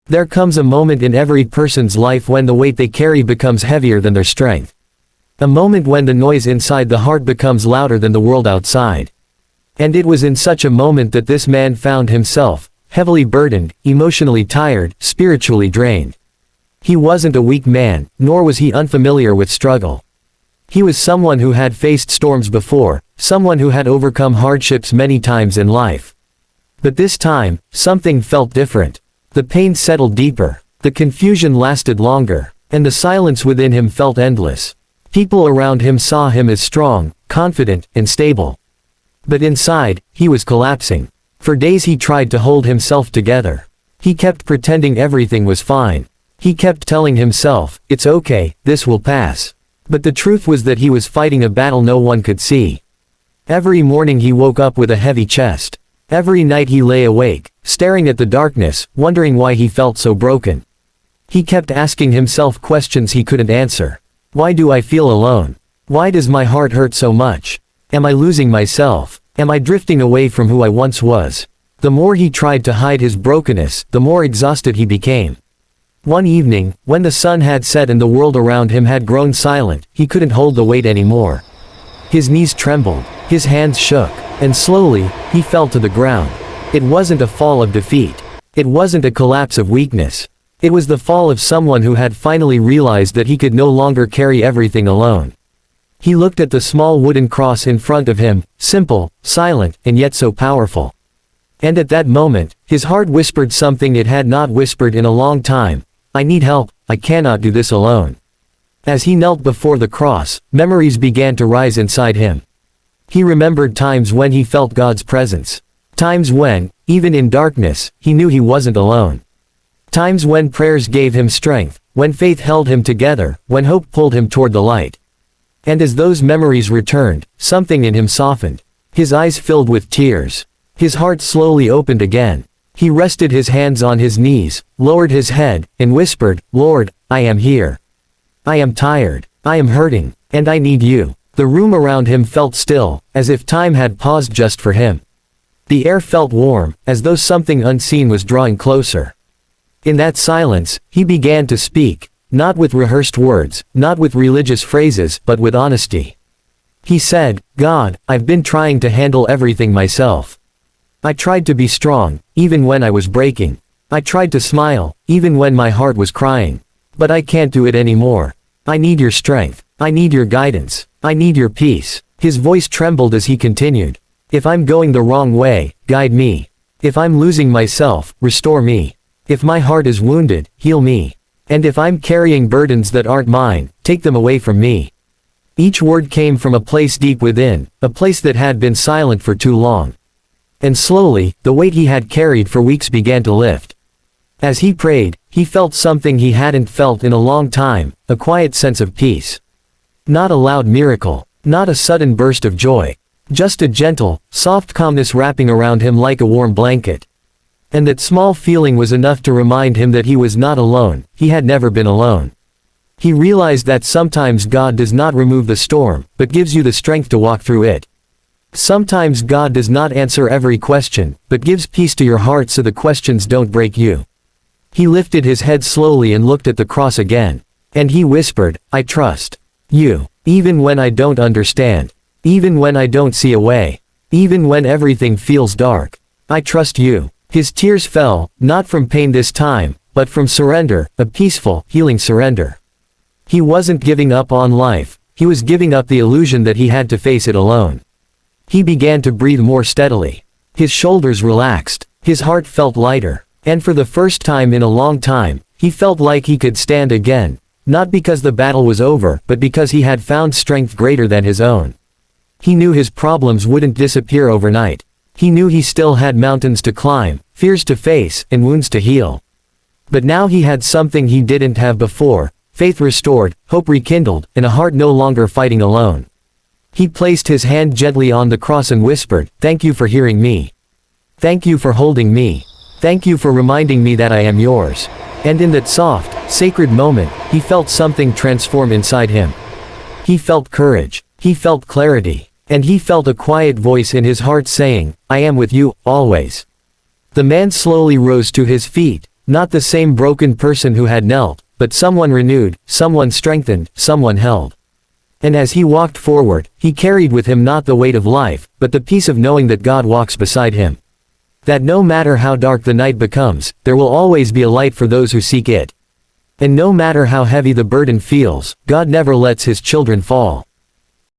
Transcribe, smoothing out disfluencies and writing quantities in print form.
There comes a moment in every person's life when the weight they carry becomes heavier than their strength. A moment when the noise inside the heart becomes louder than the world outside. And it was in such a moment that this man found himself, heavily burdened, emotionally tired, spiritually drained. He wasn't a weak man, nor was he unfamiliar with struggle. He was someone who had faced storms before, someone who had overcome hardships many times in life. But this time, something felt different. The pain settled deeper, the confusion lasted longer, and the silence within him felt endless. People around him saw him as strong, confident, and stable. But inside, he was collapsing. For days he tried to hold himself together. He kept pretending everything was fine. He kept telling himself, "It's okay, this will pass." But the truth was that he was fighting a battle no one could see. Every morning he woke up with a heavy chest. Every night he lay awake, staring at the darkness, wondering why he felt so broken. He kept asking himself questions he couldn't answer. Why do I feel alone? Why does my heart hurt so much? Am I losing myself? Am I drifting away from who I once was? The more he tried to hide his brokenness, the more exhausted he became. One evening, when the sun had set and the world around him had grown silent, he couldn't hold the weight anymore. His knees trembled, his hands shook, and slowly, he fell to the ground. It wasn't a fall of defeat. It wasn't a collapse of weakness. It was the fall of someone who had finally realized that he could no longer carry everything alone. He looked at the small wooden cross in front of him, simple, silent, and yet so powerful. And at that moment, his heart whispered something it had not whispered in a long time. I need help, I cannot do this alone. As he knelt before the cross, memories began to rise inside him. He remembered times when he felt God's presence. Times when, even in darkness, he knew he wasn't alone. Times when prayers gave him strength, when faith held him together, when hope pulled him toward the light. And as those memories returned, something in him softened. His eyes filled with tears. His heart slowly opened again. He rested his hands on his knees, lowered his head, and whispered, Lord, I am here. I am tired, I am hurting, and I need you. The room around him felt still, as if time had paused just for him. The air felt warm, as though something unseen was drawing closer. In that silence, he began to speak, not with rehearsed words, not with religious phrases, but with honesty. He said, God, I've been trying to handle everything myself. I tried to be strong, even when I was breaking. I tried to smile, even when my heart was crying. But I can't do it anymore. I need your strength. I need your guidance. I need your peace. His voice trembled as he continued. If I'm going the wrong way, guide me. If I'm losing myself, restore me. If my heart is wounded, heal me. And if I'm carrying burdens that aren't mine, take them away from me. Each word came from a place deep within, a place that had been silent for too long. And slowly, the weight he had carried for weeks began to lift. As he prayed, he felt something he hadn't felt in a long time, a quiet sense of peace. Not a loud miracle, not a sudden burst of joy. Just a gentle, soft calmness wrapping around him like a warm blanket. And that small feeling was enough to remind him that he was not alone, he had never been alone. He realized that sometimes God does not remove the storm, but gives you the strength to walk through it. Sometimes God does not answer every question, but gives peace to your heart so the questions don't break you. He lifted his head slowly and looked at the cross again. And he whispered, I trust you, even when I don't understand, even when I don't see a way, even when everything feels dark. I trust you. His tears fell, not from pain this time, but from surrender, a peaceful, healing surrender. He wasn't giving up on life, he was giving up the illusion that he had to face it alone. He began to breathe more steadily. His shoulders relaxed, his heart felt lighter, and for the first time in a long time, he felt like he could stand again, not because the battle was over, but because he had found strength greater than his own. He knew his problems wouldn't disappear overnight. He knew he still had mountains to climb, fears to face, and wounds to heal. But now he had something he didn't have before, faith restored, hope rekindled, and a heart no longer fighting alone. He placed his hand gently on the cross and whispered, Thank you for hearing me. Thank you for holding me. Thank you for reminding me that I am yours. And in that soft, sacred moment, he felt something transform inside him. He felt courage. He felt clarity. And he felt a quiet voice in his heart saying, I am with you, always. The man slowly rose to his feet, Not the same broken person who had knelt, but someone renewed, someone strengthened, someone held. And as he walked forward, he carried with him not the weight of life, but the peace of knowing that God walks beside him. That no matter how dark the night becomes, there will always be a light for those who seek it. And no matter how heavy the burden feels, God never lets his children fall.